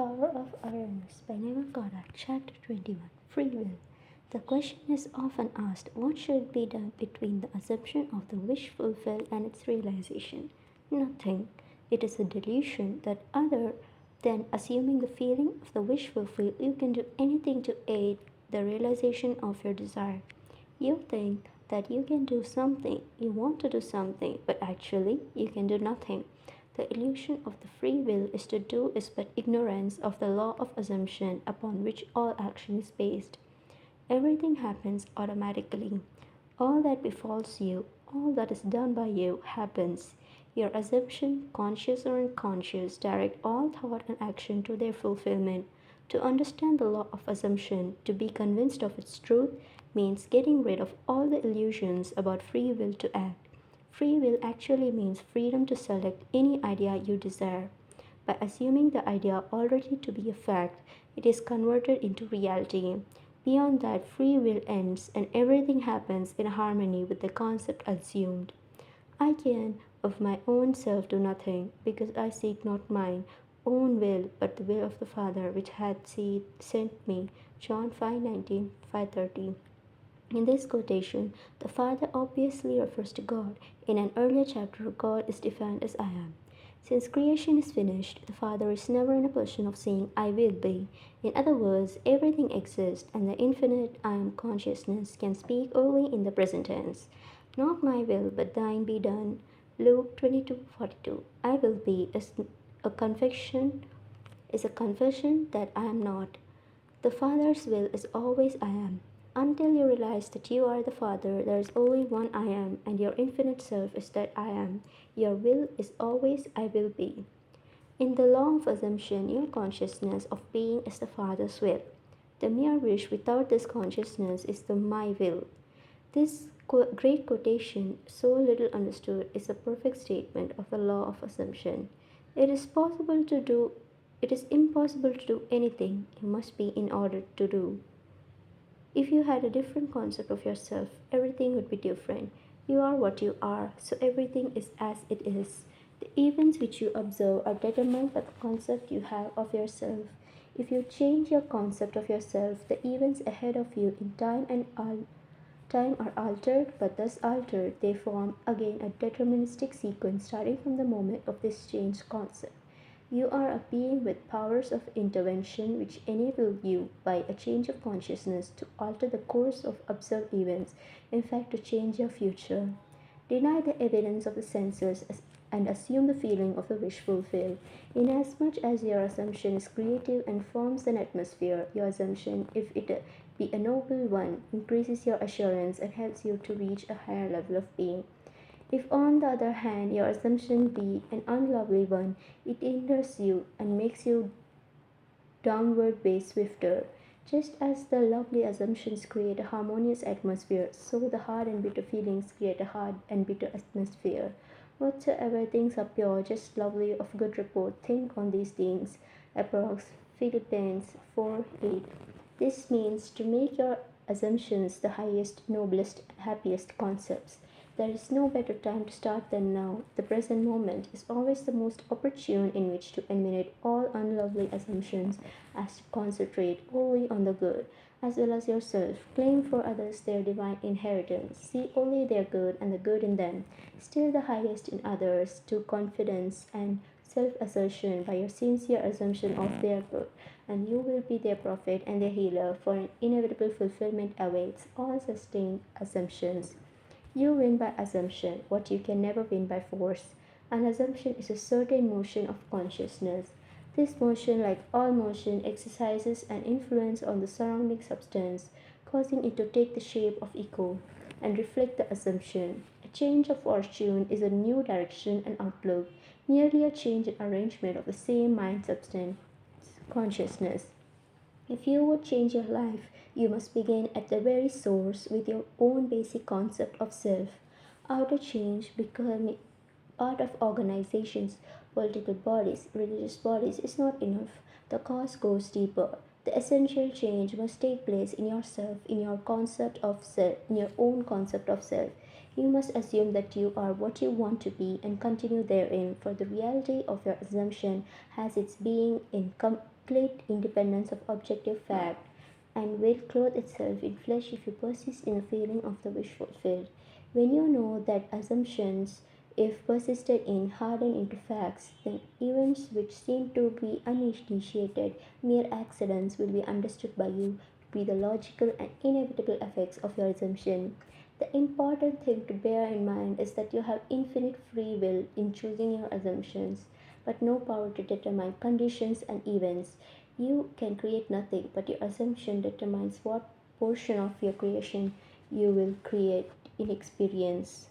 Power of Awareness by Neville Goddard, Chapter 21 Free Will. The question is often asked, what should be done between the assumption of the wish fulfilled and its realization? Nothing. It is a delusion that other than assuming the feeling of the wish fulfilled, you can do anything to aid the realization of your desire. You think that you can do something, you want to do something, but actually you can do nothing. The illusion of the free will is to do is but ignorance of the law of assumption upon which all action is based. Everything happens automatically. All that befalls you, all that is done by you, happens. Your assumption, conscious or unconscious, direct all thought and action to their fulfillment. To understand the law of assumption, to be convinced of its truth, means getting rid of all the illusions about free will to act. Free will actually means freedom to select any idea you desire. By assuming the idea already to be a fact, it is converted into reality. Beyond that, free will ends and everything happens in harmony with the concept assumed. I can of my own self do nothing, because I seek not mine own will, but the will of the Father which hath sent me. John 5:19, 5:30. In this quotation, the Father obviously refers to God. In an earlier chapter, God is defined as I am. Since creation is finished, the Father is never in a position of saying, I will be. In other words, everything exists, and the infinite I am consciousness can speak only in the present tense. Not my will, but thine be done. Luke 22:42. I will be a confession is a confession that I am not. The Father's will is always I am. Until you realize that you are the Father, there is only one I am, and your infinite self is that I am. Your will is always I will be. In the law of assumption, your consciousness of being is the Father's will. The mere wish without this consciousness is the my will. This great quotation, so little understood, is a perfect statement of the law of assumption. It is possible to do it is impossible to do anything you must be in order to do. If you had a different concept of yourself, everything would be different. You are what you are, so everything is as it is. The events which you observe are determined by the concept you have of yourself. If you change your concept of yourself, the events ahead of you in time are altered, but thus altered, they form again a deterministic sequence starting from the moment of this changed concept. You are a being with powers of intervention which enable you, by a change of consciousness, to alter the course of observed events, in fact, to change your future. Deny the evidence of the senses and assume the feeling of the wish fulfilled. Inasmuch as your assumption is creative and forms an atmosphere, your assumption, if it be a noble one, increases your assurance and helps you to reach a higher level of being. If, on the other hand, your assumption be an unlovely one, it hinders you and makes you downward way swifter. Just as the lovely assumptions create a harmonious atmosphere, so the hard and bitter feelings create a hard and bitter atmosphere. Whatsoever things are pure, just lovely, of good report, think on these things. Approx. Philippians 4:8. This means to make your assumptions the highest, noblest, happiest concepts. There is no better time to start than now. The present moment is always the most opportune in which to eliminate all unlovely assumptions, as to concentrate wholly on the good, as well as yourself. Claim for others their divine inheritance. See only their good and the good in them. Still the highest in others, to confidence and self-assertion by your sincere assumption of their good, and you will be their prophet and their healer, for an inevitable fulfillment awaits all sustained assumptions. You win by assumption what you can never win by force. An assumption is a certain motion of consciousness. This motion, like all motion, exercises an influence on the surrounding substance, causing it to take the shape of echo and reflect the assumption. A change of fortune is a new direction and outlook, merely a change in arrangement of the same mind substance, consciousness. If you would change your life, you must begin at the very source with your own basic concept of self. Outer change, becoming part of organizations, political bodies, religious bodies, is not enough. The cause goes deeper. The essential change must take place in yourself, in your concept of self, in your own concept of self. You must assume that you are what you want to be and continue therein, for the reality of your assumption has its being in complete independence of objective fact, and will clothe itself in flesh if you persist in the feeling of the wish fulfilled. When you know that assumptions, if persisted in, harden into facts, then events which seem to be uninitiated, mere accidents, will be understood by you to be the logical and inevitable effects of your assumption. The important thing to bear in mind is that you have infinite free will in choosing your assumptions, but no power to determine conditions and events. You can create nothing, but your assumption determines what portion of your creation you will create in experience.